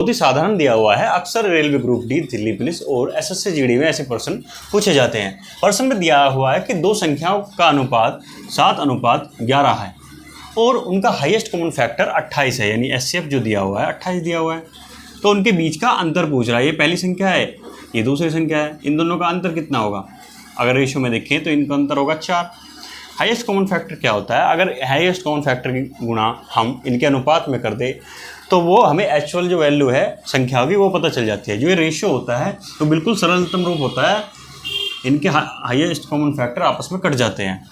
बहुत ही साधारण दिया हुआ है। अक्सर railway group D, Delhi police और एसएससी जीडी में ऐसे प्रश्न पूछे जाते हैं। प्रश्न में दिया हुआ है कि दो संख्याओं का अनुपात 7:11 है और उनका हाईएस्ट कॉमन फैक्टर 28 है, यानी एचसीएफ जो दिया हुआ है 28 दिया हुआ है। तो उनके बीच का अंतर पूछ रहा है। ये पहली संख्या है, ये दूसरी संख्या है, इन दोनों का अंतर कितना होगा? अगर रेशियो में देखें तो इनका अंतर होगा 4। हाईएस्ट कॉमन फैक्टर क्या होता है? अगर हाईएस्ट कॉमन फैक्टर की गुणा हम इनके अनुपात में कर दे तो वो हमें एक्चुअल जो वैल्यू है संख्या की वो पता चल जाती है। जो ये रेशियो होता है तो बिल्कुल सरलतम रूप होता है, इनके हाईएस्ट कॉमन फैक्टर आपस में कट जाते हैं।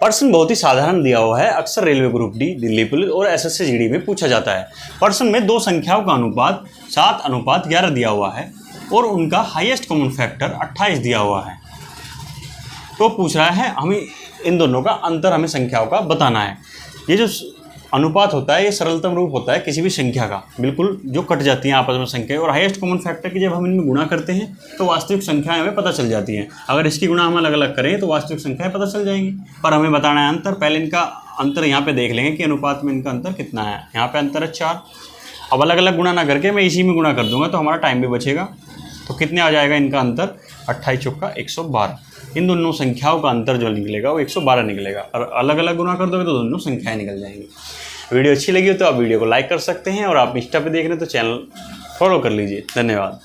प्रश्न बहुत ही साधारण दिया हुआ है। अक्सर railway group D, Delhi police और एसएससी जीडी में पूछा जाता है। प्रश्न में दो संख्याओं का अनुपात 7:11 दिया हुआ है और उनका हाईएस्ट कॉमन फैक्टर 28 दिया हुआ है। तो पूछ रहा है हमें इन दोनों का अंतर, हमें संख्याओं का बताना है। ये जो अनुपात होता है ये सरलतम रूप होता है किसी भी संख्या का, बिल्कुल जो कट जाती हैं आपस में संख्या। और हाईएस्ट कॉमन फैक्टर की जब हम इनमें गुणा करते हैं तो वास्तविक संख्याएं हमें पता चल जाती हैं। अगर इसकी गुणा हम अलग अलग करें तो वास्तविक संख्याएं पता चल जाएंगी। पर हमें बताना है अंतर। पहले इनका अंतर यहाँ पे देख लेंगे कि अनुपात में इनका अंतर कितना है। यहाँ पे अंतर है 4। अब अलग अलग गुणा ना करके मैं इसी में गुणा कर दूंगा तो हमारा टाइम भी बचेगा। तो कितने आ जाएगा इनका अंतर? 28 चौका 112। इन दोनों संख्याओं का अंतर जो निकलेगा वो 112 निकलेगा। और अलग अलग गुणा कर दोगे तो दोनों संख्याएं निकल जाएंगी। वीडियो अच्छी लगी हो तो आप वीडियो को लाइक कर सकते हैं और आप इंस्टा पे देख रहे हैं तो चैनल फॉलो कर लीजिए। धन्यवाद।